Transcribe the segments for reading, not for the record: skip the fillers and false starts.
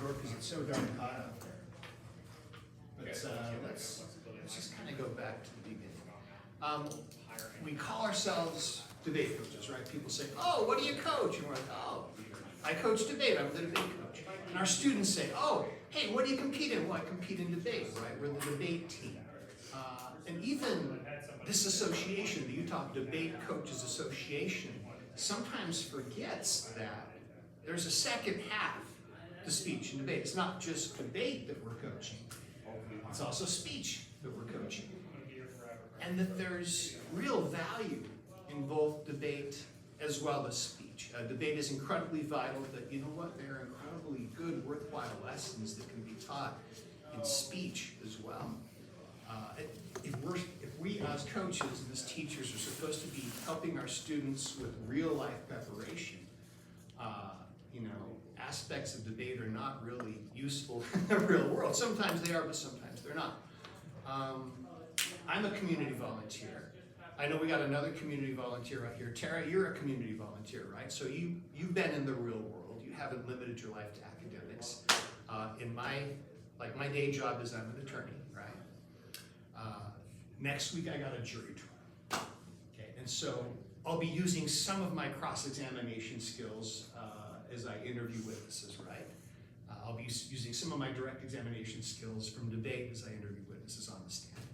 door because it's so darn hot out there. But let's just kind of go back to the beginning. We call ourselves debate coaches, right? People say, oh, what do you coach? And we're like, oh, I coach debate. I'm the debate coach. And our students say, oh, hey, what do you compete in? Well, I compete in debate, right? We're the debate team. And even this association, the Utah Debate Coaches Association, sometimes forgets that there's a second half to speech and debate. It's not just debate that we're coaching. It's also speech that we're coaching. And that there's real value in both debate as well as speech. Debate is incredibly vital, but you know what? There are incredibly good, worthwhile lessons that can be taught in speech as well. If we as coaches and as teachers are supposed to be helping our students with real life preparation, aspects of debate are not really useful in the real world. Sometimes they are, but sometimes they're not. I'm a community volunteer. I know we got another community volunteer right here. Tara, you're a community volunteer, right? So you've been in the real world. You haven't limited your life to academics. My day job is I'm an attorney, right? Next week I got a jury trial. Okay, and so I'll be using some of my cross-examination skills as I interview witnesses, right? I'll be using some of my direct examination skills from debate as I interview witnesses on the stand.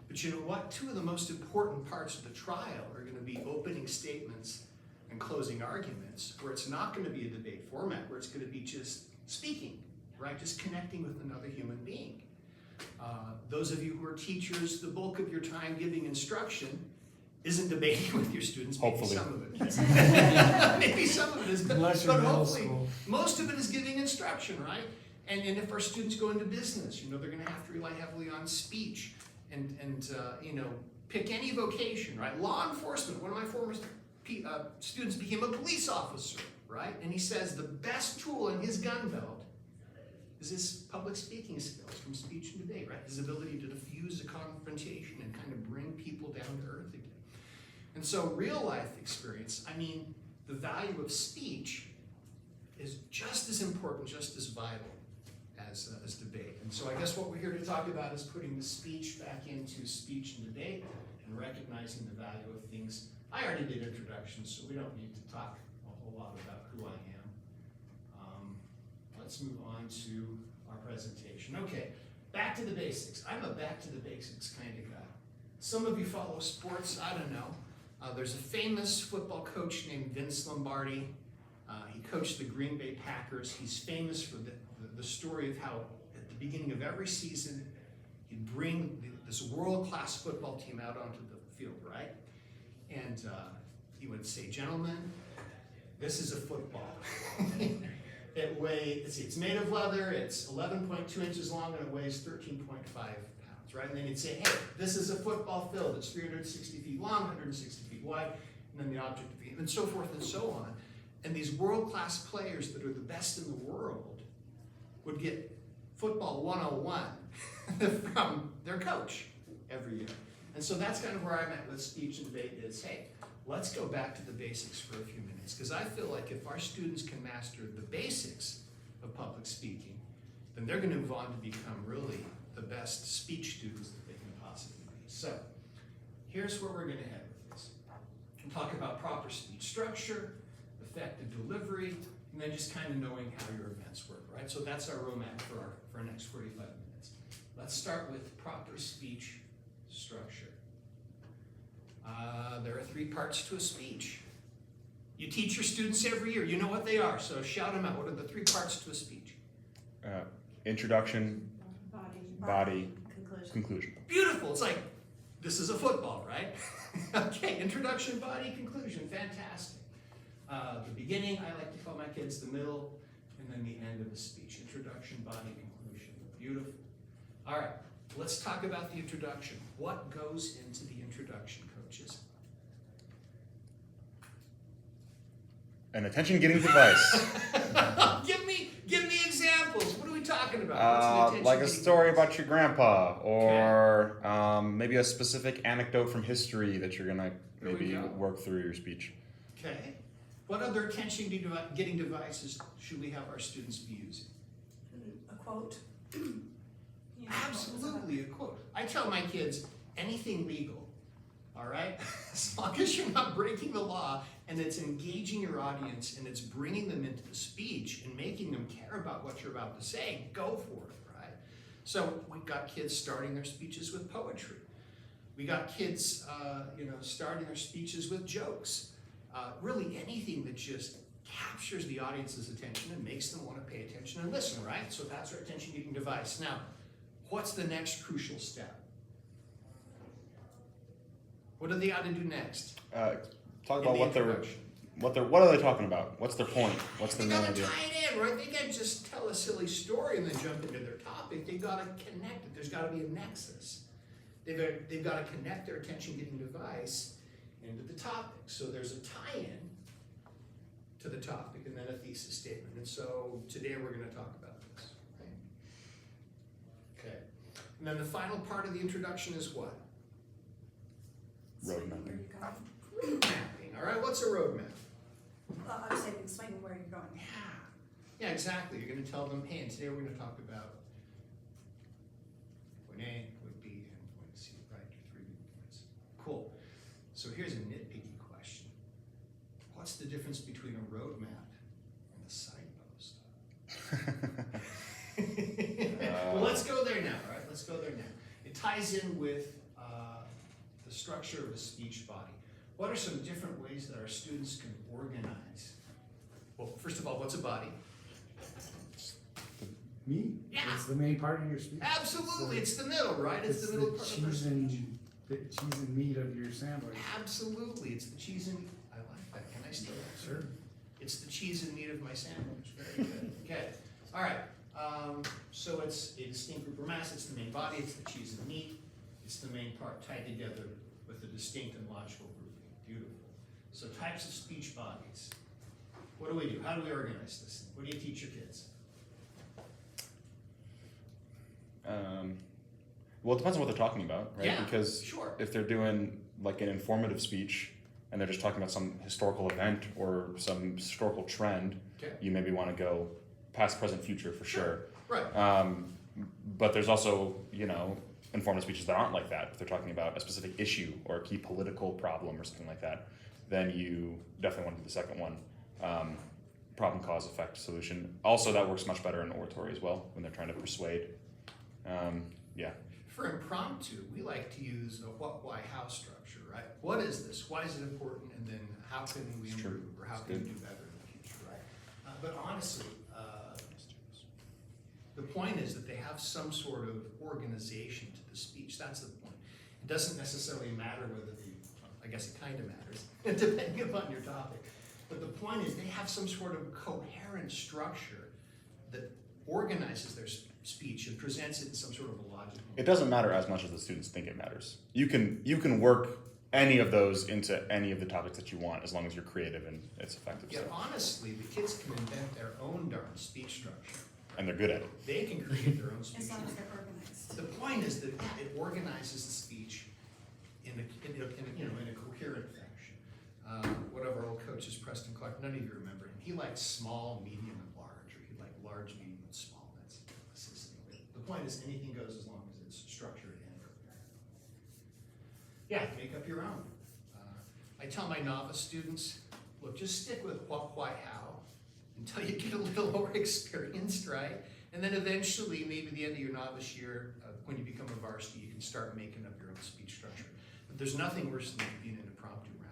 But you know what? Two of the most important parts of the trial are going to be opening statements and closing arguments, where it's not going to be a debate format, where it's going to be just speaking, right? Just connecting with another human being. Those of you who are teachers, the bulk of your time giving instruction isn't debating with your students. Maybe Hopefully. some of it is. Maybe some of it is, but hopefully most of it is giving instruction, right? And if our students go into business, they're going to have to rely heavily on speech and pick any vocation, right? Law enforcement. One of my former students became a police officer, right? And he says the best tool in his gun belt is his public speaking skills from speech and debate, right? His ability to diffuse a confrontation and kind of bring people down to earth again. And so real life experience, the value of speech is just as important, just as vital as debate. And so I guess what we're here to talk about is putting the speech back into speech and debate and recognizing the value of things. I already did introductions, so we don't need to talk a whole lot about who I am. Let's move on to our presentation. Okay, back to the basics. I'm a back to the basics kind of guy. Some of you follow sports, I don't know. There's a famous football coach named Vince Lombardi. He coached the Green Bay Packers. He's famous for the story of how at the beginning of every season, he'd bring this world-class football team out onto the field, right? And he would say, gentlemen, this is a football. It's made of leather, it's 11.2 inches long, and it weighs 13.5 pounds, right? And then he'd say, hey, this is a football field. It's 360 feet long, 160 feet wide, and then the object of the game, and so forth and so on. And these world-class players that are the best in the world would get football 101 from their coach every year. And so that's kind of where I'm at with speech and debate is, hey, let's go back to the basics for a few minutes, because I feel like if our students can master the basics of public speaking, then they're going to move on to become really the best speech students that they can possibly be. So here's where we're going to head with this. We'll talk about proper speech structure, effective delivery, and then just kind of knowing how your events work, right? So that's our roadmap for our next 45 minutes. Let's start with proper speech structure. There are 3 parts to a speech. You teach your students every year. You know what they are, so shout them out. What are the 3 parts to a speech? Introduction, body, conclusion. Beautiful. It's like, this is a football, right? Okay, introduction, body, conclusion. Fantastic. The beginning, I like to call my kids the middle, and then the end of the speech. Introduction, body, conclusion. Beautiful. All right, let's talk about the introduction. What goes into the introduction, coaches? An attention-getting device. Give me examples. What are we talking about? What's an Like a story device? about your grandpa, or maybe a specific anecdote from history that you're gonna maybe work through your speech. Okay. What other attention-getting devices should we have our students be using? quote. Absolutely a quote. I tell my kids, anything legal, all right? As long as you're not breaking the law and it's engaging your audience and it's bringing them into the speech and making them care about what you're about to say, go for it, right? So we've got kids starting their speeches with poetry. We got kids, starting their speeches with jokes. Really anything that just captures the audience's attention and makes them want to pay attention and listen, right? So that's our attention-getting device. Now, what's the next crucial step? What do they ought to do next? Talk about what are they talking about? What's their point? What's the main idea? They gotta tie it in, right? They can't just tell a silly story and then jump into their topic. They gotta connect it. There's gotta be a nexus. They've gotta connect their attention-getting device into the topic. So there's a tie-in to the topic and then a thesis statement. And so today we're gonna talk about this. Okay. And then the final part of the introduction is what? Road mapping. Road mapping. All right, what's a road map? Well, I was saying, explain where you're going. Yeah, exactly. You're going to tell them, hey, and today we're going to talk about point A, point B, and point C, right? Your 3 points. Cool. So here's a nitpicky question. What's the difference between a road map and a signpost? Well, let's go there now, all right? Let's go there now. It ties in with the structure of a speech body. What are some different ways that our students can organize? Well, first of all, what's a body? Meat? Yeah. It's the main part of your speech. Absolutely, it's the middle, right? It's the middle part of our cheese speech. and the cheese and meat of your sandwich. Absolutely, it's the cheese and, I like that, can I steal that? Sure. It's the cheese and meat of my sandwich, very good. Okay, all right, so it's a distinct group or mass, it's the main body, it's the cheese and meat, it's the main part tied together with a distinct and logical grouping. Beautiful. So types of speech bodies. What do? How do we organize this? What do you teach your kids? Well, it depends on what they're talking about, right? Yeah, because sure. if they're doing like an informative speech and they're just talking about some historical event or some historical trend, Okay. you maybe want to go past, present, future for sure. Right. But there's also, informative speeches that aren't like that. If they're talking about a specific issue or a key political problem or something like that, then you definitely want to do the second one. Problem, cause, effect, solution. Also, that works much better in oratory as well when they're trying to persuade. Yeah. For impromptu, we like to use a what, why, how structure, right? What is this? Why is it important? And then how can we It's true. improve or how It's can we good. do better in the future, right? But honestly, the point is that they have some sort of organization to the speech. That's the point. It doesn't necessarily matter whether I guess it kind of matters, depending upon your topic. But the point is they have some sort of coherent structure that organizes their speech and presents it in some sort of a logical. It doesn't matter as much as the students think it matters. You can work any of those into any of the topics that you want as long as you're creative and it's effective. Yeah, So. honestly, the kids can invent their own darn speech structure. And they're good at it. They can create their own speech As long as structure. they're organized. The point is that it organizes the speech in a coherent fashion. One of our old coaches, Preston Clark, none of you remember him. He liked small, medium, and large, or he liked large, medium, and small. That's his thing. The point is anything goes as long as it's structured and coherent. Yeah, make up your own. I tell my novice students, look, just stick with what, why, how until you get a little more experienced, right? And then eventually, maybe the end of your novice year, when you become a varsity, you can start making up your own speech structure. But there's nothing worse than being in an impromptu round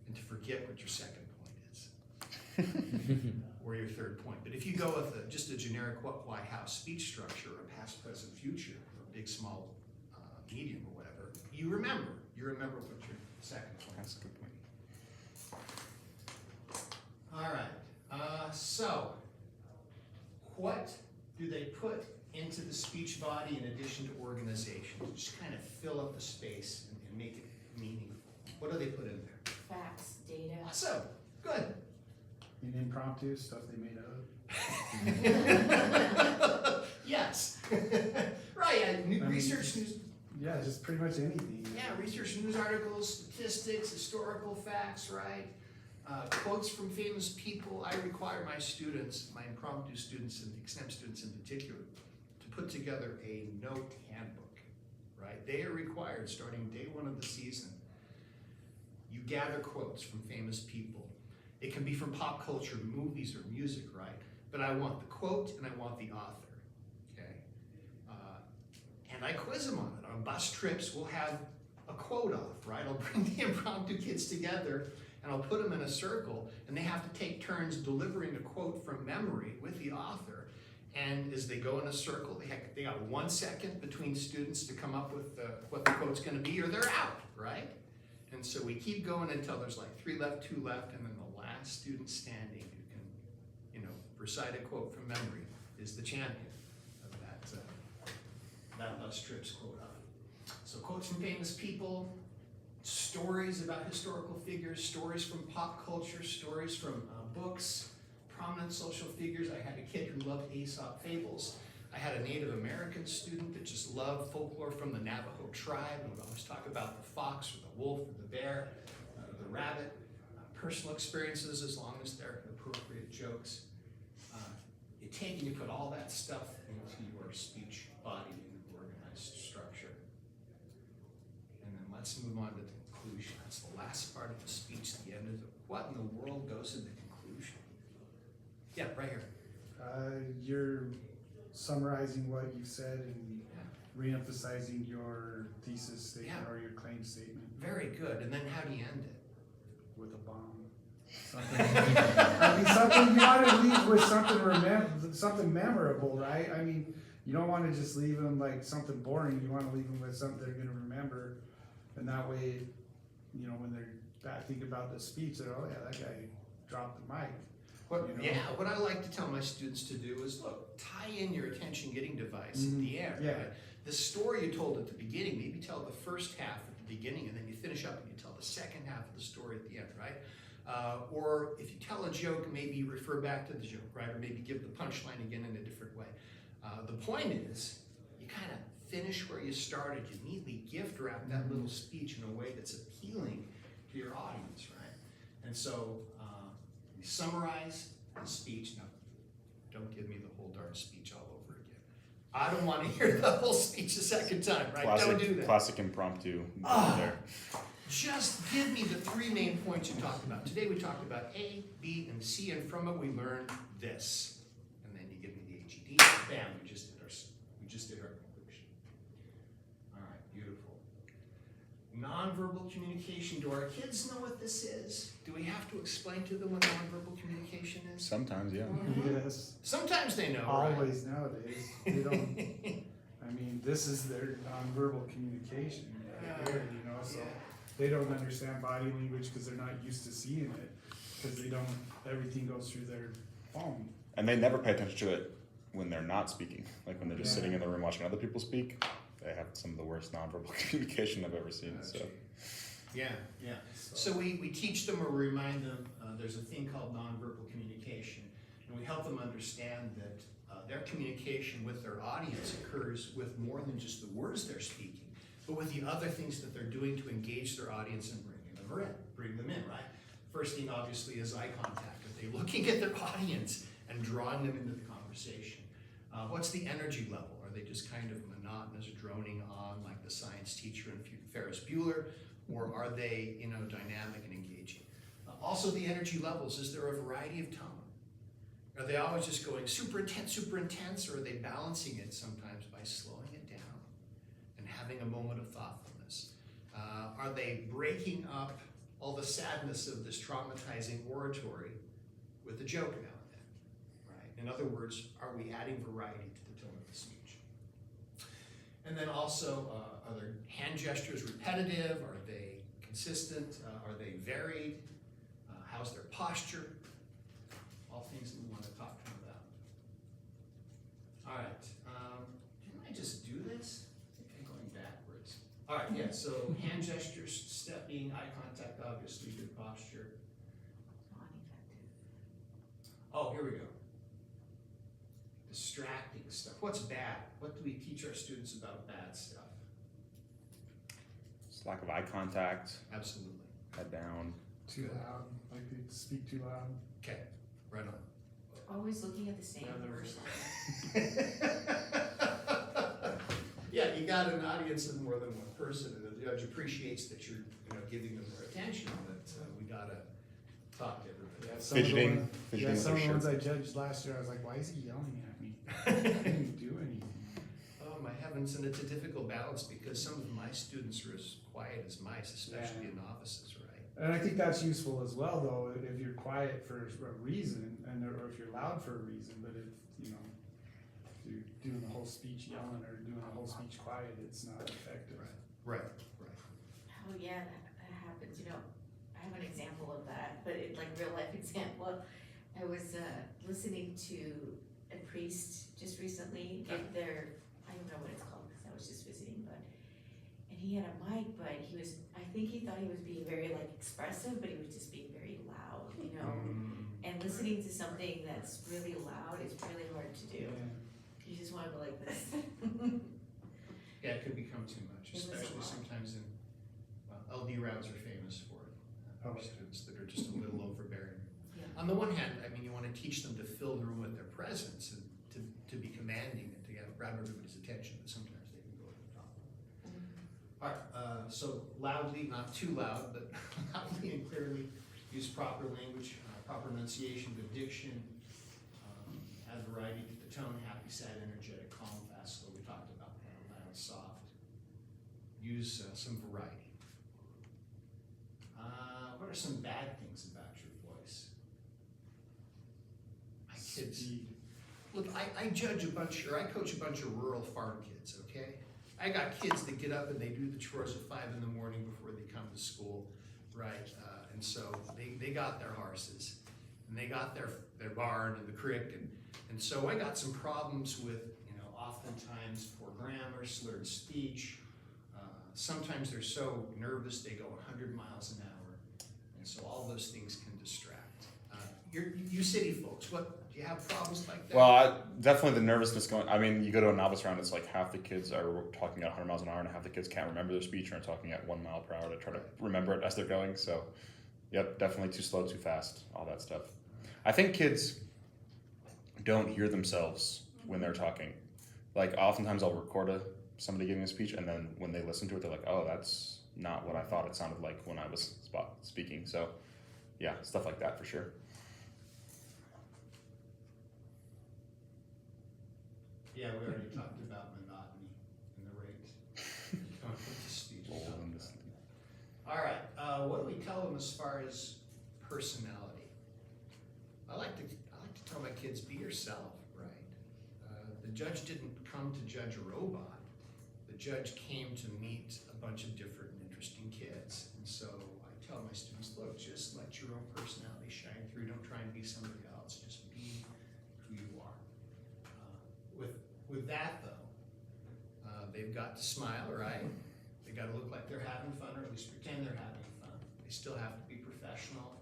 and to forget what your second point is or your third point. But if you go with just a generic what, why, how speech structure, or past, present, future, or big, small, medium, or whatever, you remember. You remember what your second point is. That's a good point. All right. So, what do they put into the speech body in addition to organization to just kind of fill up the space and make it meaningful? What do they put in there? Facts, data. Awesome. Good. And impromptu stuff they made up. Yes. Right. Research news. Yeah, just pretty much anything. Yeah, research news articles, statistics, historical facts, right? Quotes from famous people. I require my students, my impromptu students and extem students in particular, to put together a note handbook, right? They are required, starting day one of the season, you gather quotes from famous people. It can be from pop culture, movies, or music, right? But I want the quote and I want the author, okay? And I quiz them on it. On bus trips, we'll have a quote off, right? I'll bring the impromptu kids together and I'll put them in a circle, and they have to take turns delivering a quote from memory with the author. And as they go in a circle, they got 1 second between students to come up with what the quote's gonna be, or they're out, right? And so we keep going until there's like 3 left, 2 left, and then the last student standing who can, recite a quote from memory is the champion of that bus trips quote off. So quotes from famous people, stories about historical figures, stories from pop culture, stories from books, prominent social figures. I had a kid who loved Aesop fables. I had a Native American student that just loved folklore from the Navajo tribe and would always talk about the fox or the wolf or the bear, the rabbit, personal experiences as long as they're appropriate jokes. You take and you put all that stuff into your speech body in organized structure. And then let's move on to the conclusion. That's the last part of the speech, the end of it. What in the world goes in the conclusion? Yeah, right here. You're summarizing what you've said and re-emphasizing your thesis statement or your claim statement Very good. And then how do you end it? with a bomb. Something, I mean, something you want to leave with something memorable, right? I mean, you don't want to just leave them like something boring. You want to leave them with something they're going to remember, and that way, when they're back thinking about the speech, they're, oh yeah, that guy dropped the mic. What I like to tell my students to do is, look, tie in your attention-getting device at the end. Yeah. Right? The story you told at the beginning, maybe tell the first half at the beginning, and then you finish up and you tell the second half of the story at the end, right? Or if you tell a joke, maybe refer back to the joke, right? Or maybe give the punchline again in a different way. The point is, you kind of finish where you started. You neatly gift wrap that little speech in a way that's appealing to your audience, right? And so you summarize the speech. Now, don't give me the whole darn speech all over again. I don't want to hear the whole speech a second time, right? Don't do that. Classic impromptu there. Just give me the 3 main points you talked about. Today we talked about A, B, and C, and from it we learned this. And then you give me the HED, bam, we just did our conclusion. All right, beautiful. Nonverbal communication. Do our kids know what this is? Do we have to explain to them what nonverbal communication is? Sometimes, yeah. Yes. Sometimes they know, Always nowadays. They don't. I mean, this is their nonverbal communication right there, so they don't understand body language because they're not used to seeing it, because everything goes through their phone. And they never pay attention to it when they're not speaking. Like when they're just sitting in the room watching other people speak, they have some of the worst nonverbal communication I've ever seen. So. Yeah. So we teach them or remind them there's a thing called nonverbal communication, and we help them understand that their communication with their audience occurs with more than just the words they're speaking, but with the other things that they're doing to engage their audience and bring them in, right? First thing, obviously, is eye contact. Are they looking at their audience and drawing them into the conversation? What's the energy level? Are they just kind of monotonous, droning on like the science teacher in Ferris Bueller? Or are they, dynamic and engaging? Also, the energy levels. Is there a variety of tone? Are they always just going super intense, or are they balancing it sometimes by slowing it down and having a moment of thoughtfulness? Are they breaking up all the sadness of this traumatizing oratory with a joke now and then, right? In other words, are we adding variety to the tone of the speech? And then also, are their hand gestures repetitive? Are they consistent? Are they varied? How's their posture? All things that we want to talk to them about. All right. Didn't I just do this? I think I'm going backwards. All right, yeah, so hand gestures, stepping, eye contact, obviously, good posture. Oh, here we go. Distracting stuff. What's bad? What do we teach our students about bad stuff? Just lack of eye contact, Absolutely. head down. Too loud, like they speak too loud. Okay, right on. Always looking at the same person. Yeah, you got an audience of more than one person, and the judge appreciates that you're, giving them their attention, but we gotta talk to everybody. Yeah, some of the Fidgeting, ones- fidgeting Yeah, with some their of the ones shirt. I judged last year, I was like, why is he yelling at me? I didn't do anything. Oh, my heavens, and it's a difficult balance because some of my students are as quiet as mice, especially in novices, right? And I think that's useful as well, though, if you're quiet for a reason, or if you're loud for a reason, but if you're doing the whole speech yelling or doing the whole speech quiet, it's not effective. Right. Oh, yeah, that happens, I have an example of that, but it's like real life example. I was, listening to a priest just recently give their, I don't know what it's called, because I was just visiting, and he had a mic, but I think he thought he was being very like expressive, but he was just being very loud, and listening to something that's really loud is really hard to do. Yeah. You just wanna go like this. Yeah, it could become too much, It was a especially lot. sometimes in, LD routes are famous for it. Oh, yeah. Students that are just a little overbearing. Yeah. On the one hand, you wanna teach them to fill the room with their presence and to be commanding and to grab everybody's attention, but sometimes they can go over the top. Alright, so loudly, not too loud, but loudly and clearly use proper language, proper enunciation, good diction, add variety to the tone, happy, sad, energetic, calm, fast, slow. We talked about that, loud, soft. Use some variety. What are some bad things about your voice? My kids. Speed. Look, I judge a bunch, or I coach a bunch of rural farm kids, okay? I got kids that get up and they do the chores at 5 in the morning before they come to school, right? And so they got their horses, and they got their barn and the creek, and so I got some problems with, oftentimes poor grammar, slurred speech. Sometimes they're so nervous they go 100 miles an hour, and so all those things can distract. You city folks, do you have problems like that? Well, definitely the nervousness you go to a novice round, it's like half the kids are talking at 100 miles an hour and half the kids can't remember their speech and are talking at 1 mile per hour to try to remember it as they're going. So, yep, definitely too slow, too fast, all that stuff. I think kids don't hear themselves when they're talking. Like, oftentimes I'll record somebody giving a speech, and then when they listen to it, they're like, oh, that's not what I thought it sounded like when I was speaking. So, yeah, stuff like that for sure. Yeah, we already talked about monotony and the rate. Going with the speech. We talked about that. All right, what do we tell them as far as personality? I like to tell my kids, be yourself, right? The judge didn't come to judge a robot. The judge came to meet a bunch of different and interesting kids. And so I tell my students, look, just let your own personality shine through. Don't try and be somebody else. Just be who you are. With that though, they've got to smile, right? They got to look like they're having fun, or at least pretend they're having fun. They still have to be professional.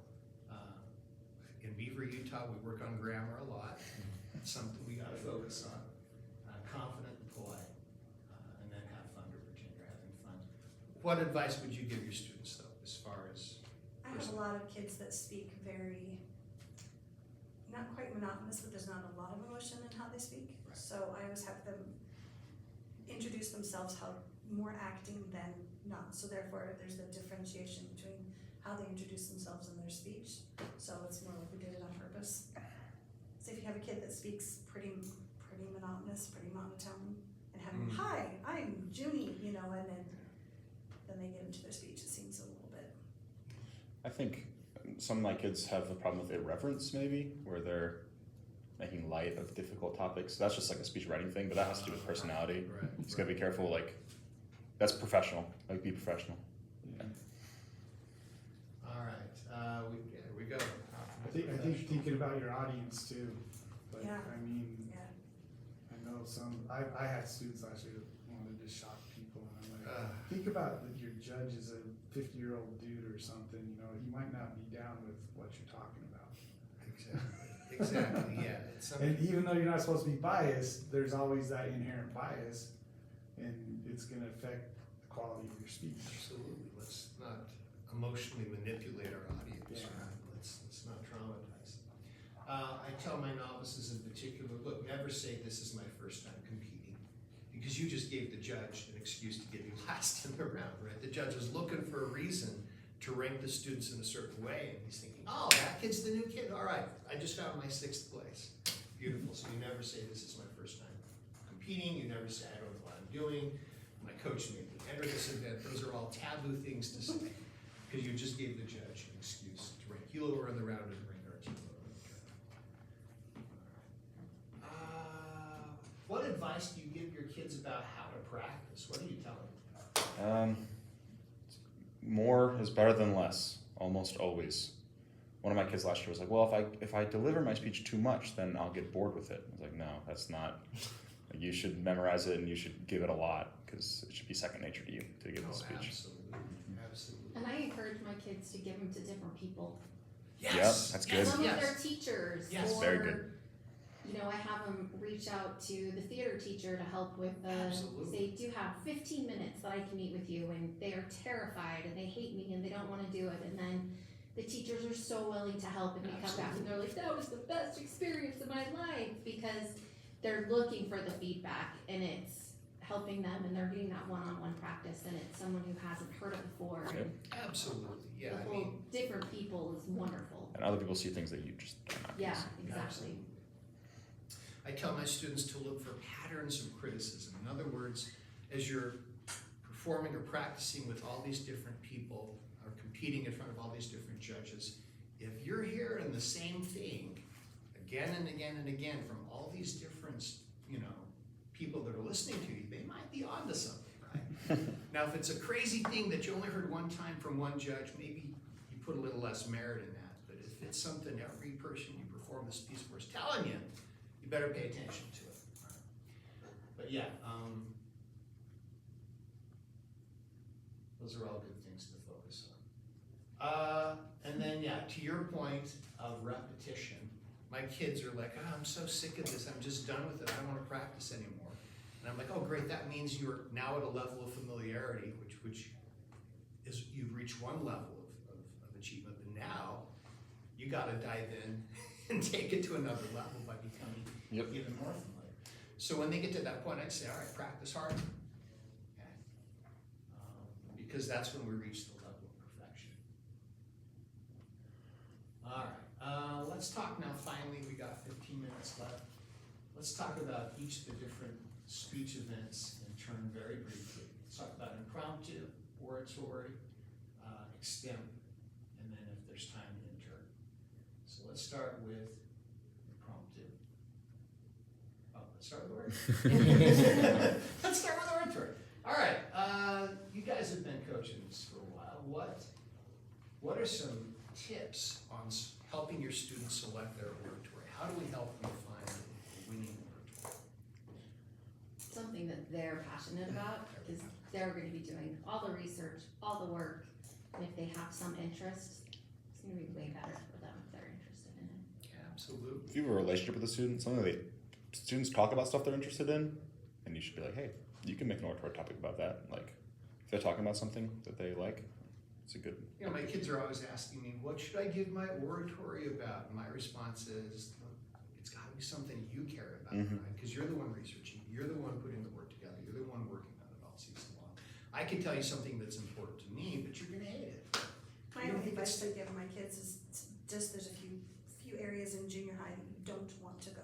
In Beaver, Utah, we work on grammar a lot. That's something we got to focus on. Confident and polite, and then have fun or pretend you're having fun. What advice would you give your students though, as far as? I have a lot of kids that speak very, not quite monotonous, but there's not a lot of emotion in how they speak. Right. So I always have them introduce themselves how more acting than not. So therefore, there's the differentiation between how they introduce themselves in their speech. So it's more like we did it on purpose. So if you have a kid that speaks pretty monotonous, pretty monotone, and have them, hi, I'm Junie, and then they get into their speech. It seems a little bit. I think some of my kids have a problem with irreverence, maybe, where they're making light of difficult topics. That's just like a speech writing thing, but that has to do with personality. Right. You just gotta be careful, that's professional, be professional. Yeah. All right, here we go. I think thinking about your audience too. Like, Yeah. I Yeah. know I had students last year that wanted to shock people, and I'm like, think about that your judge is a 50-year-old dude or something, he might not be down with what you're talking about. Exactly, yeah. It's something. And even though you're not supposed to be biased, there's always that inherent bias, and it's gonna affect the quality of your speech. Absolutely, let's not emotionally manipulate our audience, Yeah. right? Let's not traumatize. I tell my novices in particular, look, never say this is my first time competing, because you just gave the judge an excuse to get you last in the round, right? The judge was looking for a reason to rank the students in a certain way, and he's thinking, oh, that kid's the new kid, all right, I just found my 6th place. Beautiful, so you never say this is my first time competing, you never say I don't know what I'm doing, my coach made me enter this event. Those are all taboo things to say, because you just gave the judge an excuse to rank you lower in the round and rank our team lower in the round. What advice do you give your kids about how to practice? What do you tell them? More is better than less, almost always. One of my kids last year was like, well, if I deliver my speech too much, then I'll get bored with it. I was like, no, that's not. You should memorize it and you should give it a lot, because it should be second nature to you to give the speech. Absolutely, absolutely. And I encourage my kids to give them to different people. Yes, Yep, that's good. Some Yes. of their teachers, Yes. or, Very good. you know, I have them reach out to the theater teacher to help with Absolutely. say, do you have 15 minutes that I can meet with you? And they are terrified and they hate me and they don't want to do it. And then the teachers are so willing to help, and they come back and they're like, that was the best experience of my life, because they're looking for the feedback and it's helping them, and they're getting that one-on-one practice, and it's someone who hasn't heard it before. Yep. And Absolutely, yeah, the I whole mean, different people is wonderful. And other people see things that you just cannot Yeah, see. exactly. absolutely. I tell my students to look for patterns of criticism. In other words, as you're performing or practicing with all these different people, or competing in front of all these different judges, if you're hearing the same thing again and again and again from all these different, you know, people that are listening to you, they might be onto something, right? Now, if it's a crazy thing that you only heard one time from one judge, maybe you put a little less merit in that. But if it's something every person you perform this piece for is telling you, you better pay attention to it. But yeah, those are all good things to focus on. And then, yeah, to your point of repetition, my kids are like, oh, I'm so sick of this, I'm just done with it, I don't want to practice anymore. And I'm like, oh, great, that means you're now at a level of familiarity, which is, you've reached one level of achievement, but now you got to dive in and take it to another level by becoming even more familiar. So when they get to that point, I'd say, all right, practice harder. Okay. Because that's when we reach the level of perfection. All right, let's talk now, finally, we got 15 minutes left. Let's talk about each of the different speech events in turn very briefly. Let's talk about impromptu, oratory, extemp, and then if there's time, intern. So let's start with impromptu. Oh, let's start with oratory. Let's start with oratory. All right, you guys have been coaching this for a while. What are some tips on helping your students select their oratory? How do we help them find a winning oratory? Something that they're passionate about, is they're going to be doing all the research, all the work, and if they have some interest, it's going to be way better for them if they're interested in it. Absolutely. If you have a relationship with a student, something that students talk about stuff they're interested in, and you should be like, hey, you can make an oratory topic about that. Like, if they're talking about something that they like, it's a good. You know, my kids are always asking me, what should I give my oratory about? And my response is, it's got to be something you care about, Mhm. right? Because you're the one researching, you're the one putting the work together, you're the one working on it all season long. I can tell you something that's important to me, but you're going to hate it. My only advice I give my kids is just there's a few areas in junior high that you don't want to go.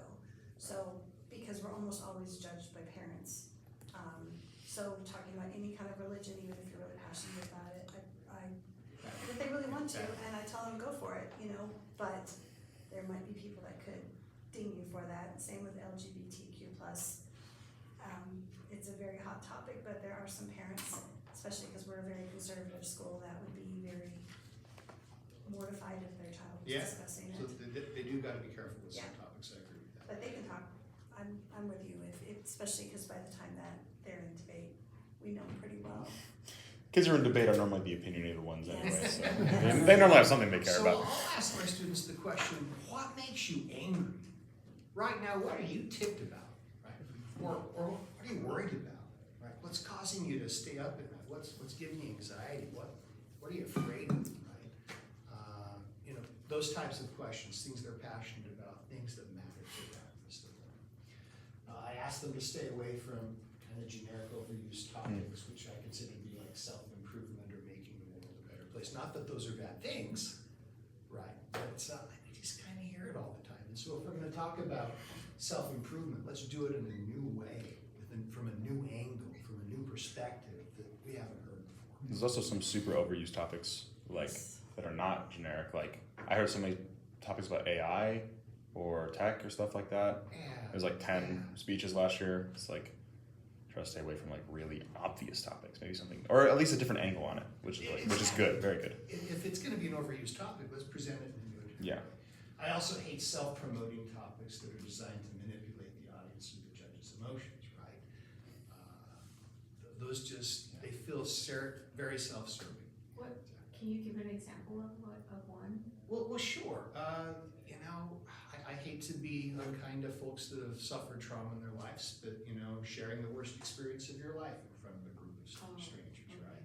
So, because we're almost always judged by parents. So talking about any kind of religion, even if you're really passionate about it, if they really want to, and I tell them go for it, you know, but there might be people that could ding you for that. Same with LGBTQ+. It's a very hot topic, but there are some parents, especially because we're a very conservative school, that would be very mortified if their child was discussing it. So they do got to be careful with some Yeah. topics, I agree with that. But they can talk. I'm with you, especially because by the time that they're in debate, we know them pretty well. Kids who are in debate are normally the opinionated ones anyway, Yes. so they normally have something they care So about. I'll ask my students the question, what makes you angry? Right now, what are you ticked about? Right? Or what are you worried about? Right? What's causing you to stay up at night? What's giving you anxiety? What are you afraid of, right? You know, those types of questions, things they're passionate about, things that matter to them as they learn. I asked them to stay away from kind of generic overused topics, which I consider to be like self-improvement or making the world a better place. Not that those are bad things, right? But I just kind of hear it all the time. And so if we're going to talk about self-improvement, let's do it in a new way, from a new angle, from a new perspective that we haven't heard before. There's also some super overused topics like that are not generic. Like I heard so many topics about AI or tech or stuff like that. Yeah. There's like 10 speeches last year. It's like try to stay away from like really obvious topics, maybe something, or at least a different angle on it, which is good, very good. If it's going to be an overused topic, let's present it in a new way. Yeah. I also hate self-promoting topics that are designed to manipulate the audience and the judge's emotions, right? Those just, they feel very self-serving. What, can you give an example of one? Well, sure. You know, I hate to be unkind to folks that have suffered trauma in their lives, but, you know, sharing the worst experience of your life in front of a group of strangers, right?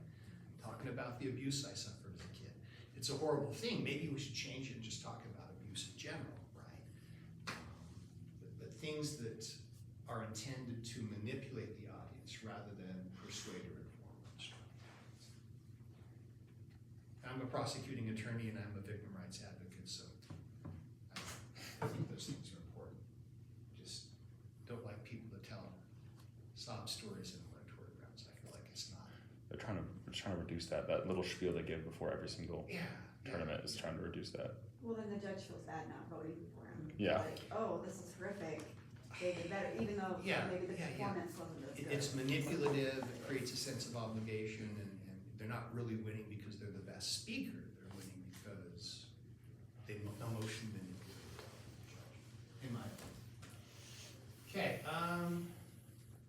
Talking about the abuse I suffered as a kid. It's a horrible thing. Maybe we should change it and just talk about abuse in general, right? But things that are intended to manipulate the audience rather than persuade or inform them. I'm a prosecuting attorney and I'm a victim rights advocate, so I think those things are important. Just don't like people to tell sob stories in oratory grounds. I feel like it's not. They're trying to reduce that little spiel they give before every single tournament is trying to reduce that. Well, then the judge feels bad not voting for him. Yeah. Like, oh, this is horrific. They did better, even though maybe the performance wasn't as good. It's manipulative, it creates a sense of obligation, and they're not really winning because they're the best speaker. They're winning because they emotion manipulate the judge, in my opinion. Okay,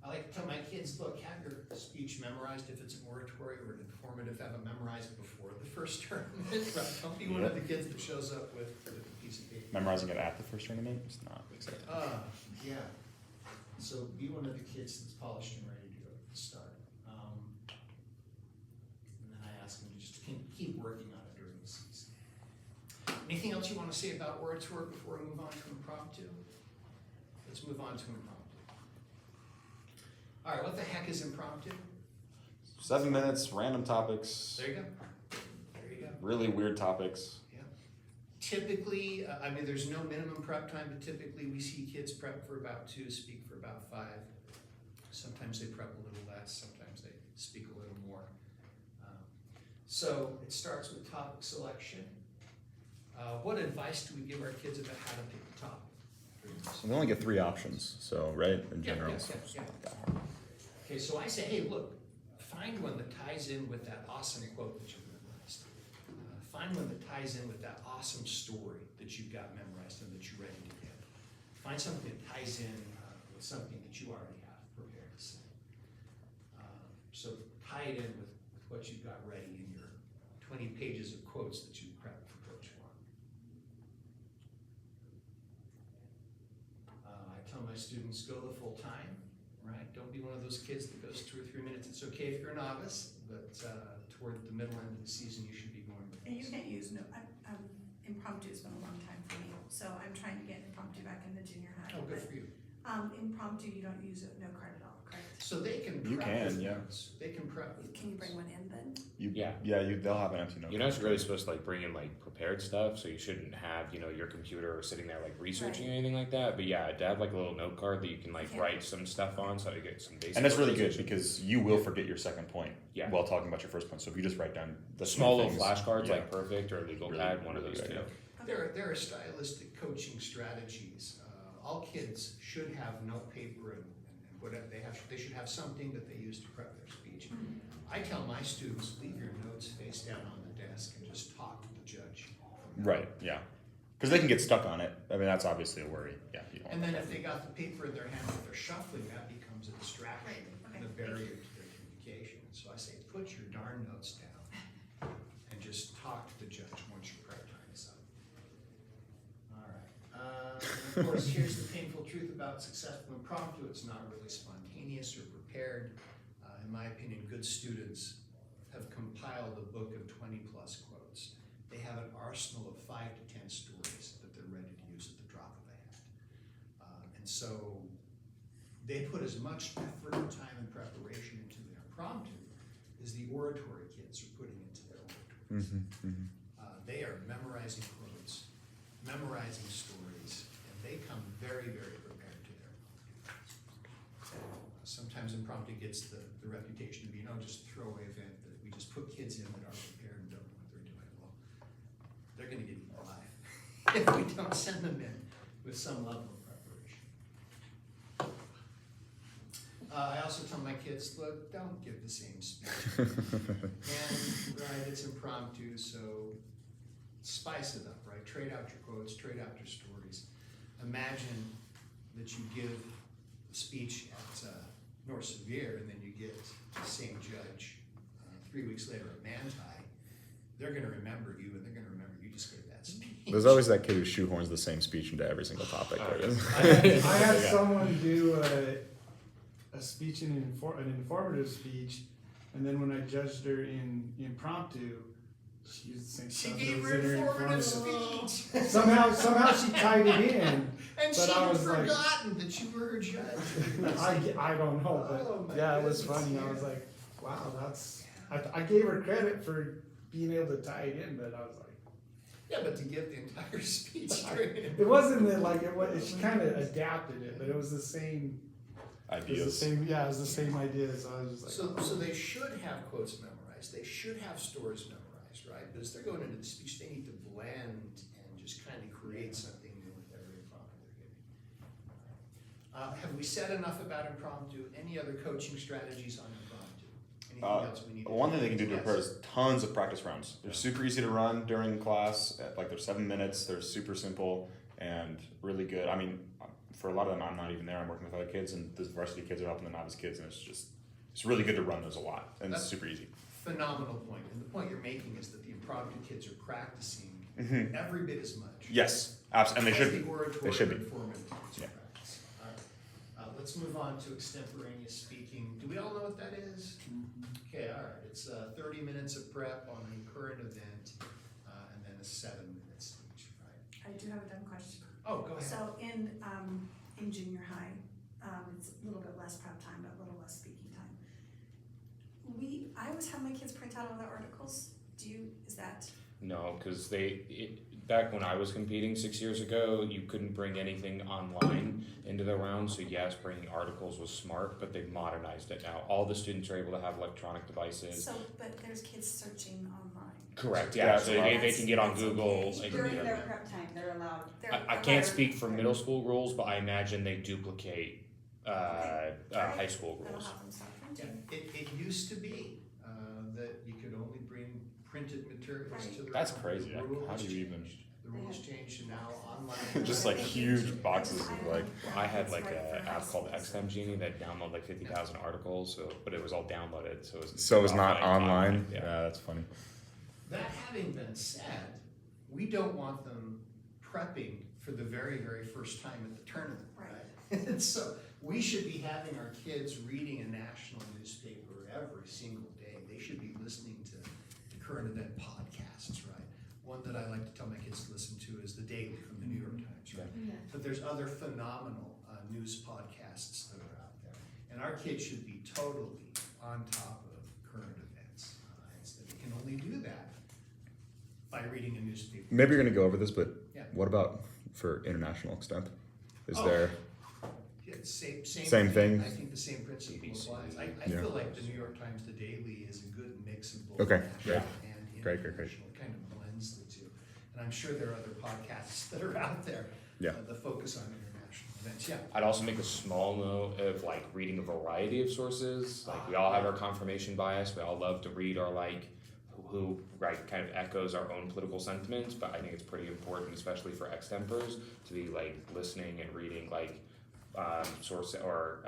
I like to tell my kids, look, have your speech memorized if it's an oratory or an informative, have it memorized before the first tournament. Right? Don't be one of the kids that shows up with a piece of paper. Memorizing it at the first tournament is not acceptable. Yeah. So be one of the kids that's polished and ready to go at the start. And then I ask them to just keep working on it during the season. Anything else you want to say about oratory before we move on to impromptu? Let's move on to impromptu. All right, what the heck is impromptu? 7 minutes, random topics, There you go. There you go. really weird topics. Typically, I mean, there's no minimum prep time, but typically we see kids prep for about 2, speak for about 5. Sometimes they prep a little less, sometimes they speak a little more. So it starts with topic selection. What advice do we give our kids about how to pick a topic? We only get 3 options, so right in general. Yeah. Okay, so I say, hey, look, find one that ties in with that awesome quote that you've memorized. Find one that ties in with that awesome story that you've got memorized and that you're ready to give. Find something that ties in with something that you already have prepared to say. So tie it in with what you've got ready in your 20 pages of quotes that you've prepped for Coach 1. I tell my students, go the full time, right? Don't be one of those kids that goes 2 or 3 minutes. It's okay if you're a novice, but toward the middle end of the season, you should be going. And you can't use impromptu's been a long time for me, so I'm trying to get impromptu back in the junior high. Oh, good but, for you. Impromptu, you don't use no card at all, correct? So they can prep. You can, with yeah. notes. They can prep. with Can you notes. bring one in then? They'll have an empty note. You're not really supposed to like bring in like prepared stuff, so you shouldn't have, your computer sitting there like researching Right. or anything like that. But yeah, to have like a little note card that you can like Yeah. write some stuff on so you get some basic. And that's really good organization. because you will forget your second point Yeah. while talking about your first point. So if you just write down The small little things, flashcards yeah. like Perfect or Legal Really- Pad, one of really those good two. idea. There are stylistic coaching strategies. All kids should have note paper and whatever they should have something that they use to prep their speech. I tell my students, leave your notes face down on the desk and just talk to the judge. Right, yeah. Because they can get stuck on it. I mean, that's obviously a worry. Yeah. You don't And want then that. if they got the paper in their hand that they're shuffling, that becomes a distraction Right, and a okay. barrier to their communication. So I say, put your darn notes down and just talk to the judge once your prep time is up. All right. And of course, here's the painful truth about successful impromptu. It's not really spontaneous or prepared. In my opinion, good students have compiled a book of 20 plus quotes. They have an arsenal of 5 to 10 stories that they're ready to use at the drop of a hat. And so they put as much effort and time and preparation into their impromptu as the oratory kids are putting into their oratories. They are memorizing quotes, memorizing stories, and they come very, very prepared to their impromptu. Sometimes impromptu gets the reputation to be, just a throwaway event that we just put kids in that are prepared and don't know what they're doing. Well, they're gonna get eaten alive if we don't send them in with some level of preparation. I also tell my kids, look, don't give the same speech. And, right, it's impromptu, so spice it up, right? Trade out your quotes, trade out your stories. Imagine that you give a speech at North Severe, and then you get the same judge 3 weeks later at Manti. They're gonna remember you, and they're gonna remember you just gave that speech. There's always that kid who shoehorns the same speech into every single topic. I had someone do a speech, an informative speech, and then when I judged her in impromptu, she used the same She stuff. gave that her was in informative informative. speech. Somehow she tied it in. And But she I had was like- forgotten that you were her judge. I don't know, but Oh, my yeah, it was goodness, funny. yeah. I was like, wow, that's. I gave her credit for being able to tie it in, but I was like, Yeah, but to give the entire speech during it wasn't that like it was. She kind of adapted it, but it was the same. It was the Ideas. same. Yeah, it was the same idea. So I was just like, So they should have quotes memorized. They should have stories memorized, right? But as they're going into the speech, they need to blend and just kind of create something new with every impromptu they're giving. Have we said enough about impromptu? Any other coaching strategies on impromptu? Anything else we need to One thing they can do to Yes. prepare is tons of practice rounds. They're super easy to run during class. They're 7 minutes. They're super simple and really good. I mean, for a lot of them, I'm not even there. I'm working with other kids, and the varsity kids are helping the novice kids, and it's really good to run those a lot, and it's super easy. Phenomenal point. And the point you're making is that the impromptu kids are practicing every bit as much. Yes, absolutely, and they as should. the oratory They should be. and formative kids Yeah. practice. All right. Let's move on to extemporaneous speaking. Do we all know what that is? Okay, all right. It's 30 minutes of prep on a current event, and then a 7-minute speech, right? I do have a dumb question. Oh, go ahead. So in junior high, it's a little bit less prep time, but a little less speaking time. I always have my kids print out all the articles. Is that? No, because back when I was competing 6 years ago, you couldn't bring anything online into the round. So yes, bringing articles was smart, but they've modernized it now. All the students are able to have electronic devices. So, but there's kids searching online. Correct. Yeah, Yeah. that's So right. they can get on That's Google. okay. They can During do their that. prep time, they're allowed. I can't speak for middle school rules, but I imagine they duplicate high school That'll rules. help them stop Yeah, printing. it used to be that you could only bring printed materials to the That's round. crazy. The How rules do you even? changed. The rules changed, and now online. Just like huge boxes of like. I had like an app called XM Genie that downloaded like 50,000 articles, but it was all downloaded, so So it's not online. Yeah. Yeah, that's funny. That having been said, we don't want them prepping for the very, very first time at the tournament, right? And so we should be having our kids reading a national newspaper every single day. They should be listening to the current event podcasts, right? One that I like to tell my kids to listen to is The Daily from the New York Times, right? Yeah. But there's other phenomenal news podcasts that are out there. And our kids should be totally on top of current events. They can only do that by reading a newspaper. Maybe you're gonna go over this, but Yeah. what about for international extent? Is Oh. there? Yeah, same Same thing? I think the same principle BBC. applies. I Yeah. feel like the New York Times, The Daily is a good mix of both Okay, national great. and Great. international. It kind of blends the two. And I'm sure there are other podcasts that are out there Yeah. that focus on international events. Yeah. I'd also make a small note of like reading a variety of sources. Like we all have our confirmation bias. We all love to read our who right kind of echoes our own political sentiments. But I think it's pretty important, especially for extempers, to be like listening and reading like source or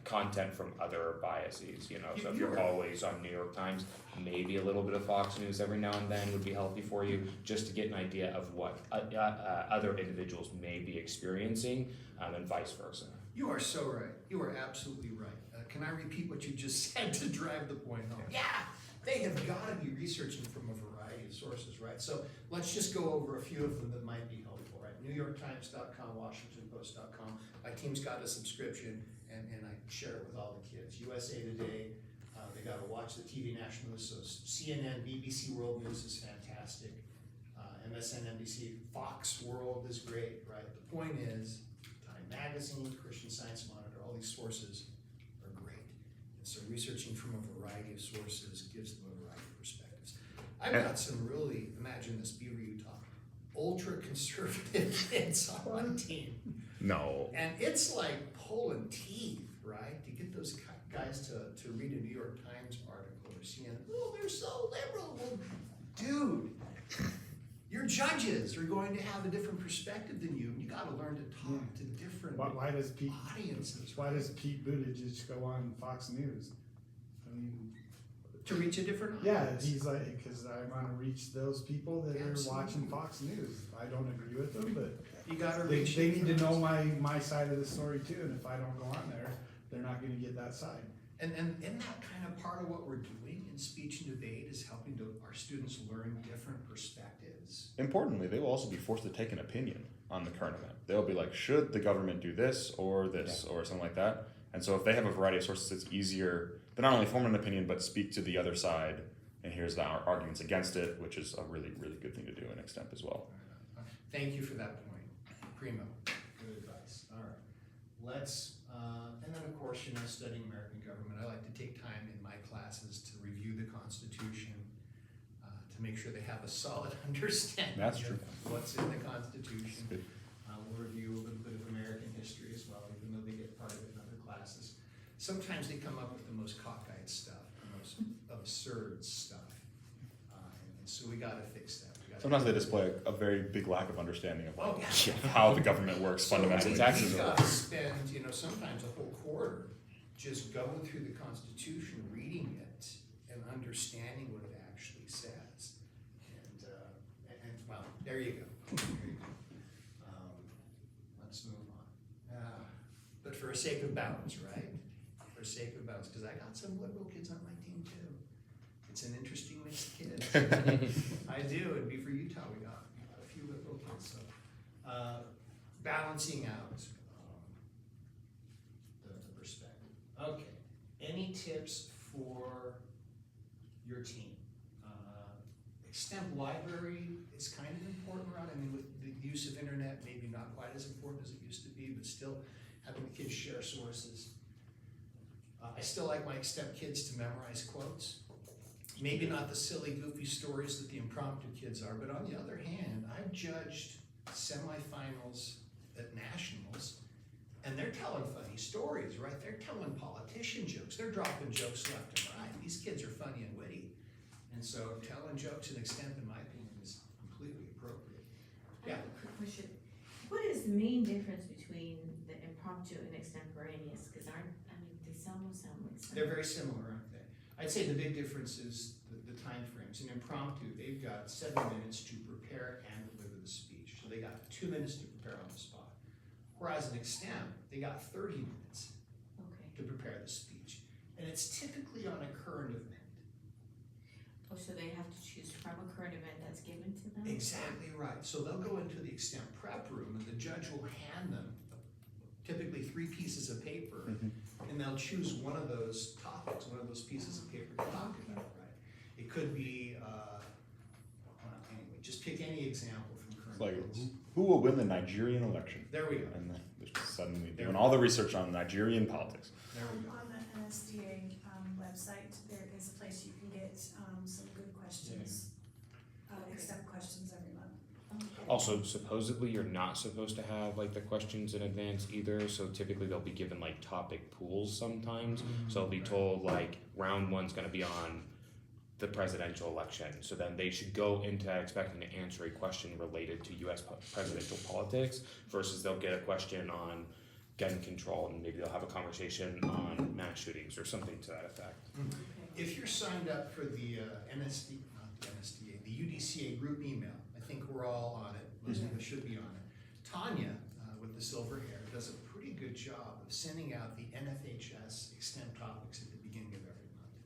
content from other biases. So if you're always on New York Times, maybe a little bit of Fox News every now and then would be healthy for you, just to get an idea of what other individuals may be experiencing, and vice versa. You are so right. You are absolutely right. Can I repeat what you just said to drive the point home? Yeah, they have got to be researching from a variety of sources, right? So let's just go over a few of them that might be helpful, right? NewYorkTimes.com, WashingtonPost.com. My team's got a subscription, and I share it with all the kids. USA Today, they got to watch the TV national news. So CNN, BBC World News is fantastic. MSNBC, Fox World is great, right? The point is, Time Magazine, Christian Science Monitor, all these sources are great. And so researching from a variety of sources gives them a variety of perspectives. I've got some really, imagine this, Beaver, Utah, ultra-conservative kids on my team. No. And it's like pulling teeth, right? To get those guys to read a New York Times article or CNN. Oh, they're so liberal. Well, dude, your judges are going to have a different perspective than you. And you got to learn to talk to different Why does Pete? audiences. Why does Pete Buttigieg go on Fox News? I mean, To reach a different yeah, audience. he's like, because I want to reach those people that are Absolutely. watching Fox News. I don't agree with them, but You got to they reach. need to different know audiences. my side of the story too. And if I don't go on there, they're not going to get that side. And isn't that kind of part of what we're doing in speech and debate is helping our students learn different perspectives? Importantly, they will also be forced to take an opinion on the current event. They'll be like, should the government do this or something like that? And so if they have a variety of sources, it's easier to not only form an opinion, but speak to the other side. And here's the arguments against it, which is a really, really good thing to do in extemp as well. Thank you for that point. Primo, good advice. All right. Let's, and then of course, studying American government, I like to take time in my classes to review the Constitution, to make sure they have a solid understanding That's true. of what's in the Constitution. Good. We'll review a little bit of American history as well, even though they get part of it in other classes. Sometimes they come up with the most cockeyed stuff, the most absurd stuff, and so we got to fix that. Sometimes they display a very big lack of understanding of Oh, yeah. how the government works fundamentally. taxes You are- gotta spend, sometimes a whole quarter just going through the Constitution, reading it, and understanding what it actually says. And well, there you go. There you go. Let's move on. But for the sake of balance, right? For the sake of balance, because I got some liberal kids on my team too. It's an interesting mix of kids. I do. It'd be for Utah. We got a few liberal kids. So balancing out the perspective. Okay. Any tips for your team? Extemp library is kind of important, right? I mean, with the use of internet, maybe not quite as important as it used to be, but still having the kids share sources. I still like my extemp kids to memorize quotes. Maybe not the silly, goofy stories that the impromptu kids are, but on the other hand, I've judged semifinals at nationals, and they're telling funny stories, right? They're telling politician jokes. They're dropping jokes left and right. These kids are funny and witty. And so telling jokes in extemp, in my opinion, is completely appropriate. I Yeah. have a quick question. What is the main difference between the impromptu and extemporaneous? Because they almost sound like They're very similar, aren't they? I'd say the big difference is the time frames. In impromptu, they've got 7 minutes to prepare and deliver the speech. So they got 2 minutes to prepare on the spot. Whereas in extemp, they got 30 minutes to prepare the speech. And it's typically on a current event. Oh, so they have to choose from a current event that's given to them? Exactly right. So they'll go into the extemp prep room and the judge will hand them typically 3 pieces of paper, and they'll choose one of those topics, one of those pieces of paper to talk about, right? It could be, anyway, just pick any example from current Like, events. who will win the Nigerian election? There we go. And then they're just suddenly doing all the research on Nigerian politics. There we go. On the NSDA website, there is a place you can get some good questions, except questions every month. Also, supposedly you're not supposed to have like the questions in advance either, so typically they'll be given like topic pools sometimes. So they'll be told like round 1's gonna be on the presidential election, so then they should go into expecting to answer a question related to US presidential politics versus they'll get a question on gun control and maybe they'll have a conversation on mass shootings or something to that effect. If you're signed up for the the UDCA group email, I think we're all on it. Most of us should be on it. Tanya, with the silver hair, does a pretty good job of sending out the NFHS extemp topics at the beginning of every month.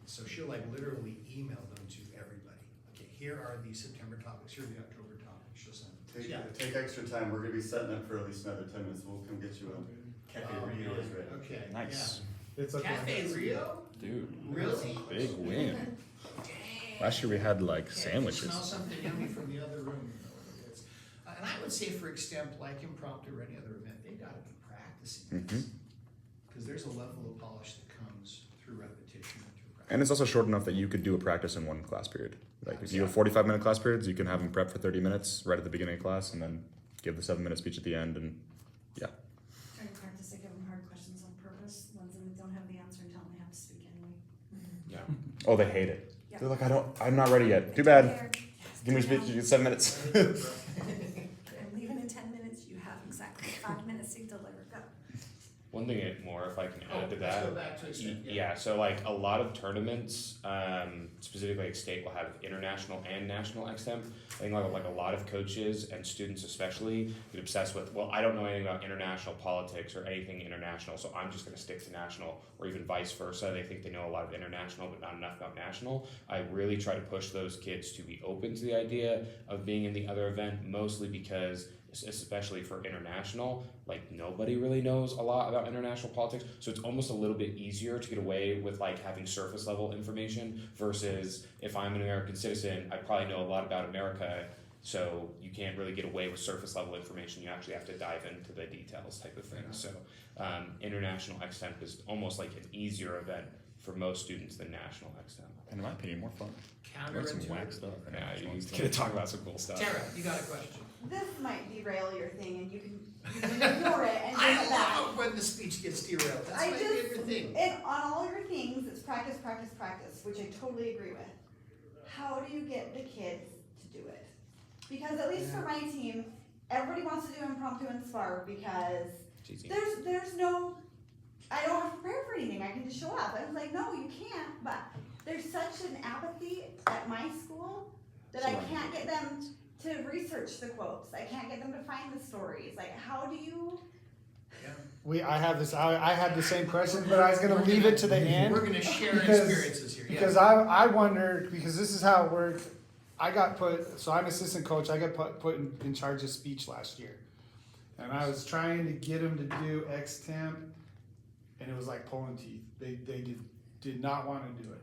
So she'll like literally email them to everybody. Okay, here are the September topics, here are the October topics, she'll send them. Take extra time, we're gonna be setting up for at least another 10 minutes, we'll come get you a Cafe Rio is ready. Okay. Nice. It's okay. Cafe Rio? Dude, Really? big win. Dang. Last year we had like Okay, sandwiches. Smell something yummy from the other room, you know what it is. And I would say for extemp, like impromptu or any other event, they gotta be practicing this. Because there's a level of polish that comes through repetition and through practice. And it's also short enough that you could do a practice in one class period. Like if you have 45-minute class periods, you can have them prep for 30 minutes right at the beginning of class and then give the 7-minute speech at the end and yeah. During practice, I give them hard questions on purpose, ones that don't have the answer and tell them they have to speak anyway. Yeah. Oh, they hate it. Yeah. They're like, I'm not ready yet. Too bad. There. Give me your speech in 7 minutes. I'm leaving in 10 minutes, you have exactly 5 minutes to deliver, go. One thing more, if I can add to Let's that. go back to extemp. Yeah, so like a lot of tournaments, specifically like state will have international and national extemp. I think like a lot of coaches and students especially get obsessed with, well, I don't know anything about international politics or anything international, so I'm just gonna stick to national, or even vice versa. They think they know a lot of international but not enough about national. I really try to push those kids to be open to the idea of being in the other event, mostly because especially for international, like nobody really knows a lot about international politics, so it's almost a little bit easier to get away with like having surface level information versus if I'm an American citizen, I probably know a lot about America, so you can't really get away with surface level information, you actually have to dive into the details type of thing. So international extemp is almost like an easier event for most students than national extemp. And in my opinion, more fun. Learn some whack Counterintuitive. stuff. Yeah, you get to talk about some cool stuff. Tara, you got a question? This might derail your thing and you can ignore it and bring I it back. love when the speech gets derailed, that's I my just- favorite thing. And on all your things, it's practice, practice, practice, which I totally agree with. How do you get the kids to do it? Because at least for my team, everybody wants to do impromptu and spar because It's easy. there's no, I don't have to prepare for anything, I can just show up. I was like, no, you can't, but there's such an apathy at my school that I can't get them to research the quotes. I can't get them to find the stories. Like, how do you? I had the same question, but I was gonna leave it to the end. We're gonna share because- experiences here, Because yeah. I wonder, because this is how it worked, I got put, so I'm assistant coach, I got put in charge of speech last year. And I was trying to get them to do extemp, and it was like pulling teeth. They did not wanna do it.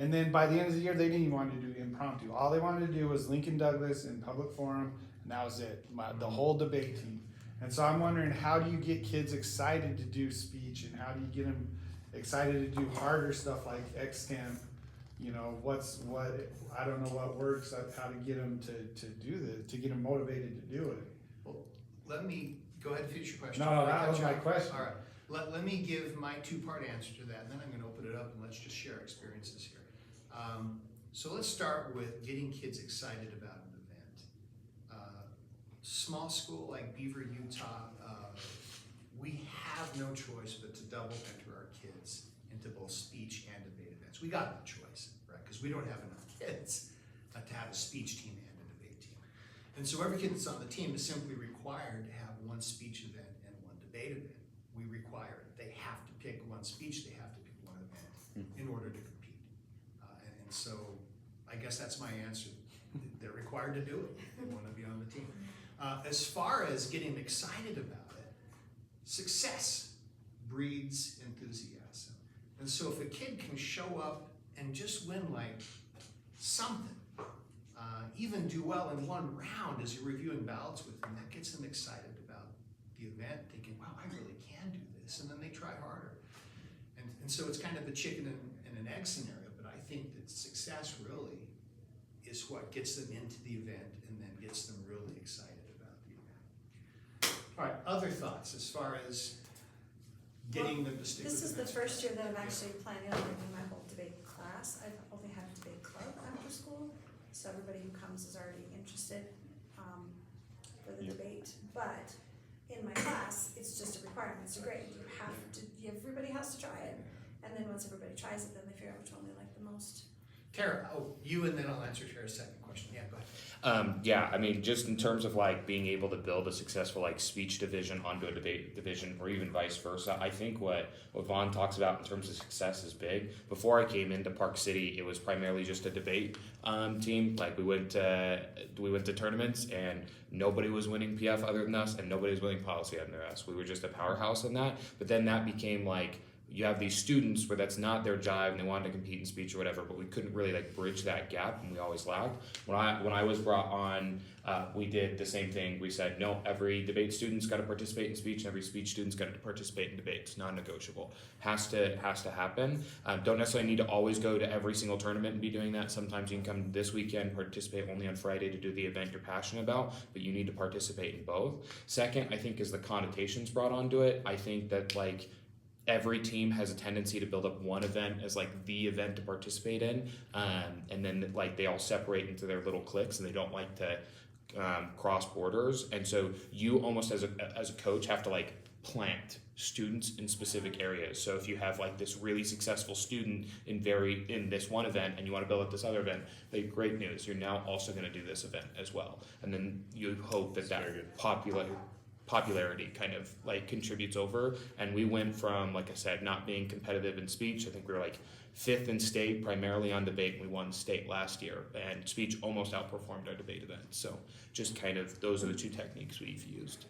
And then by the end of the year, they didn't even want to do impromptu. All they wanted to do was Lincoln Douglas in public forum, and that was it, the whole debate team. And so I'm wondering, how do you get kids excited to do speech, and how do you get them excited to do harder stuff like extemp? You know, I don't know what works, how to get them to do this, to get them motivated to do it. Well, let me, go ahead and finish your question. No, that was my question. All right, let me give my two-part answer to that, and then I'm gonna open it up and let's just share experiences here. So let's start with getting kids excited about an event. Small school like Beaver, Utah, we have no choice but to double enter our kids into both speech and debate events. We got no choice, right? Because we don't have enough kids to have a speech team and a debate team. And so every kid that's on the team is simply required to have one speech event and one debate event. We require it. They have to pick one speech, they have to pick one event in order to compete. And so I guess that's my answer. They're required to do it. They want to be on the team. As far as getting excited about it, success breeds enthusiasm. And so if a kid can show up and just win like something, even do well in one round as you're reviewing ballots with them, that gets them excited about the event, thinking, wow, I really can do this, and then they try harder. And so it's kind of the chicken and an egg scenario, but I think that success really is what gets them into the event and then gets them really excited about the event. All right, other thoughts as far as getting them to stick with This is the events? first year that I'm actually planning on bringing my whole debate class. I've only had a debate club after school, so everybody who comes is already interested for the debate. But in my class, it's just a requirement, it's a grade. Everybody has to try it. And then once everybody tries it, then they figure out which one they like the most. Tara, you, and then I'll answer Tara's second question. Yeah, go ahead. Yeah, I mean, just in terms of like being able to build a successful like speech division onto a debate division, or even vice versa, I think what Vaughn talks about in terms of success is big. Before I came into Park City, it was primarily just a debate team. Like we went to tournaments and nobody was winning PF other than us, and nobody was winning policy other than us. We were just a powerhouse in that. But then that became like, you have these students where that's not their jive and they wanted to compete in speech or whatever, but we couldn't really like bridge that gap, and we always lagged. When I was brought on, we did the same thing. We said, no, every debate student's got to participate in speech, and every speech student's got to participate in debates. Non-negotiable. Has to happen. Don't necessarily need to always go to every single tournament and be doing that. Sometimes you can come this weekend, participate only on Friday to do the event you're passionate about, but you need to participate in both. Second, I think, is the connotations brought onto it. I think that like every team has a tendency to build up one event as like the event to participate in, and then like they all separate into their little cliques, and they don't like to cross borders. And so you almost as a coach have to like plant students in specific areas. So if you have like this really successful student in this one event, and you want to build up this other event, like, great news, you're now also going to do this event as well. And then you hope that popularity kind of like contributes over. And we went from, like I said, not being competitive in speech. I think we were like 5th in state, primarily on debate, and we won state last year, and speech almost outperformed our debate event. So just kind of, those are the two techniques we've used.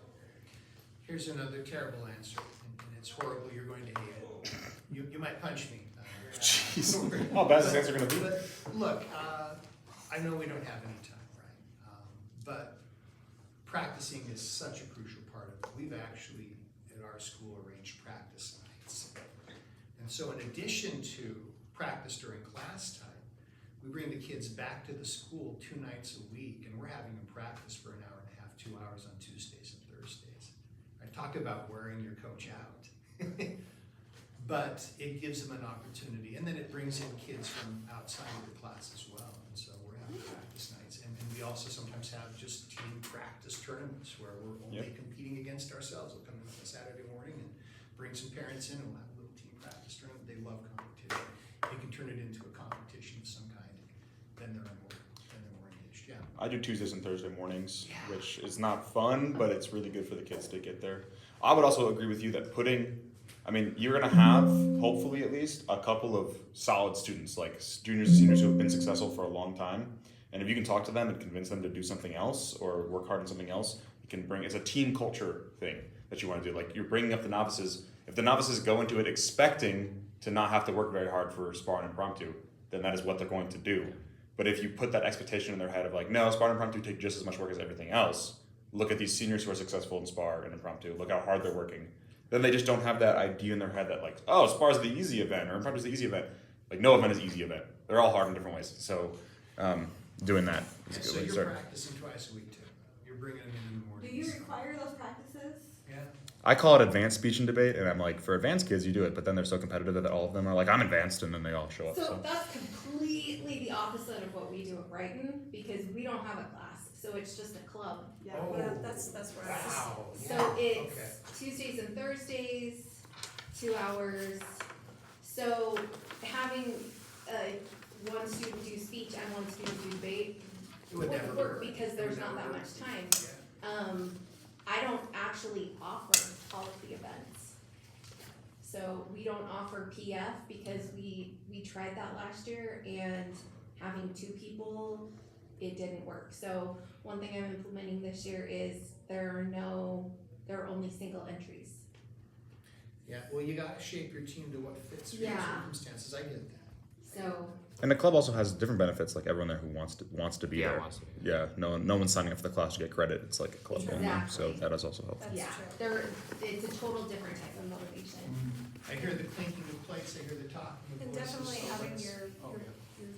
Here's another terrible answer, and it's horrible. You're going to hate it. You might punch me. Jeez. How bad is this answer going to be? But look, I know we don't have any time, right? But practicing is such a crucial part of it. We've actually, at our school, arranged practice nights. And so in addition to practice during class time, we bring the kids back to the school 2 nights a week, and we're having them practice for an hour and a half, 2 hours on Tuesdays and Thursdays. I talk about wearing your coach out. But it gives them an opportunity, and then it brings in kids from outside of the class as well. And so we're having practice nights, and we also sometimes have just team practice tournaments where we're only competing against ourselves. We'll come in on a Saturday morning and bring some parents in, and we'll have a little team practice tournament. They love competition. You can turn it into a competition of some kind, then they're more engaged. Yeah. I do Tuesdays and Thursday mornings, which is not fun, but it's really good for the kids to get there. I would also agree with you that you're going to have, hopefully at least, a couple of solid students, like juniors and seniors who have been successful for a long time. And if you can talk to them and convince them to do something else or work hard on something else, it's a team culture thing that you want to do. Like, you're bringing up the novices. If the novices go into it expecting to not have to work very hard for spar and impromptu, then that is what they're going to do. But if you put that expectation in their head of like, no, spar and impromptu take just as much work as everything else. Look at these seniors who are successful in spar and impromptu. Look how hard they're working. Then they just don't have that idea in their head that like, oh, spar is the easy event or impromptu is the easy event. Like, no event is easy event. They're all hard in different ways. So doing that is a good So way to you're start. practicing twice a week too. You're bringing them in the morning. Do you require those practices? Yeah. I call it advanced speech and debate, and I'm like, for advanced kids, you do it, but then they're so competitive that all of them are like, I'm advanced, and then they all show up. So that's completely the opposite of what we do at Brighton, because we don't have a class, so it's just a club. Yeah, Oh, yeah, that's where I was. Wow. So it's Okay. Tuesdays and Thursdays, 2 hours. So having one student do speech and one student do debate It would never wouldn't work work. because It there's would not never that work. much time. Yeah. I don't actually offer all of the events. So we don't offer PF because we tried that last year, and having 2 people, it didn't work. So one thing I'm implementing this year is there are only single entries. Yeah, well, you gotta shape your team to what fits your Yeah. circumstances. I get that. So And the club also has different benefits, like everyone there who wants to be there. wants to be. Yeah, no one's signing up for the class to get credit. It's like a club only, so Exactly. that is also helpful. yeah, it's a total different type of motivation. I hear the clinking of plates, I hear the talking of And voices. definitely so having that's- your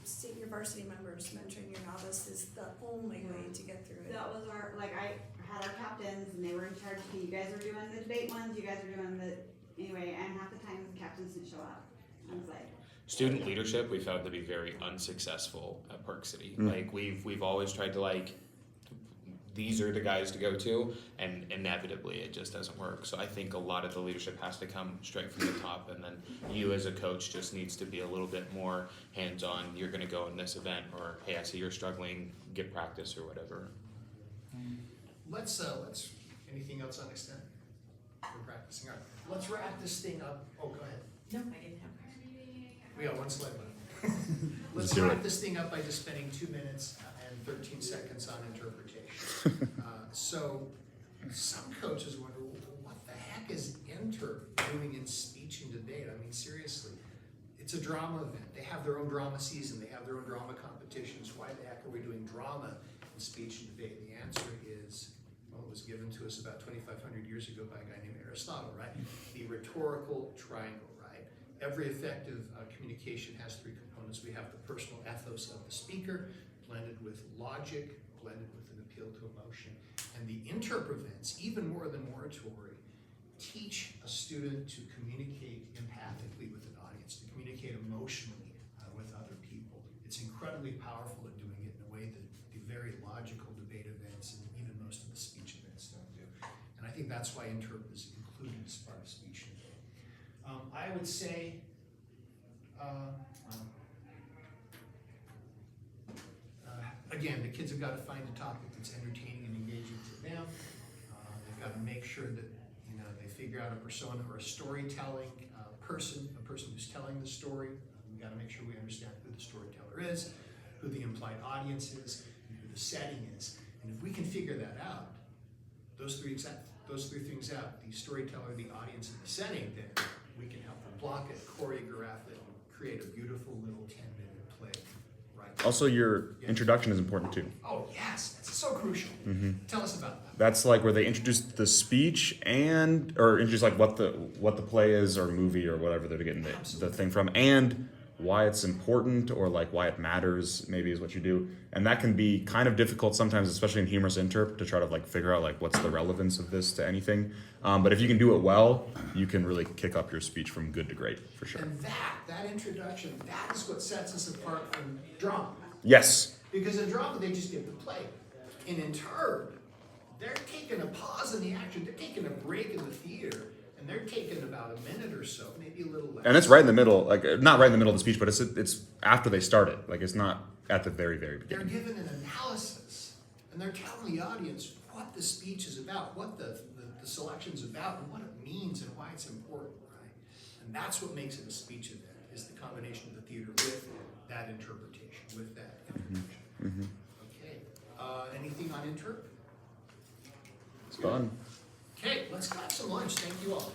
senior varsity members mentoring your novice is the only way to get through it. That was I had our captains and they were in charge, okay, you guys are doing the debate ones, you guys are doing anyway, and half the time the captains didn't show up. I was like, Student leadership we found to be very unsuccessful at Park City. Mm. Like we've always tried to these are the guys to go to, and inevitably it just doesn't work. So I think a lot of the leadership has to come straight from the top, and then you as a coach just needs to be a little bit more hands-on. You're going to go in this event, or hey, I see you're struggling, get practice or whatever. Let's anything else on extent? We're practicing. All right, let's wrap this thing up. Oh, go ahead. No, I didn't have. We got one slide left. Let's do wrap it. this thing up by just spending 2 minutes and 13 seconds on interpretation. So some coaches wonder, well, what the heck is Inter doing in speech and debate? I mean, seriously, it's a drama event. They have their own drama season. They have their own drama competitions. Why the heck are we doing drama in speech and debate? The answer is, well, it was given to us about 2,500 years ago by a guy named Aristotle, right? The rhetorical triangle, right? Every effective communication has 3 components. We have the personal ethos of the speaker, blended with logic, blended with an appeal to emotion. And the interprevents, even more than oratory, teach a student to communicate empathically with an audience, to communicate emotionally with other people. It's incredibly powerful at doing it in a way that the very logical debate events and even most of the speech events don't do. And I think that's why interp is included as part of speech and debate. I would say, again, the kids have got to find a topic that's entertaining and engaging to them. They've got to make sure that they figure out a persona or a storytelling person, a person who's telling the story. We've got to make sure we understand who the storyteller is, who the implied audience is, and who the setting is. And if we can figure that out, those three things out, the storyteller, the audience, and the setting, then we can help them block it, choreograph it, and create a beautiful little 10-minute play. Right. Also, your introduction is important too. Oh yes, it's so crucial. Tell us about that. That's like where they introduce the speech or introduce like what the play is or movie or whatever they're getting the thing from, and why it's important or like why it matters, maybe is what you do. And that can be kind of difficult sometimes, especially in humorous interp, to try to like figure out like what's the relevance of this to anything. But if you can do it well, you can really kick up your speech from good to great, for sure. And that introduction, that is what sets us apart from drama. Yes. Because in drama, they just give the play. In interp, they're taking a pause in the action. They're taking a break in the theater, and they're taking about a minute or so, maybe a little less. And it's right in the middle, like not right in the middle of the speech, but it's after they start it. Like it's not at the very, very They're beginning. given an analysis, and they're telling the audience what the speech is about, what the selection's about, and what it means, and why it's important, right? And that's what makes it a speech event, is the combination of the theater with that interpretation, with that introduction. Okay, anything on interp? It's fun. Okay, let's grab some lunch. Thank you all.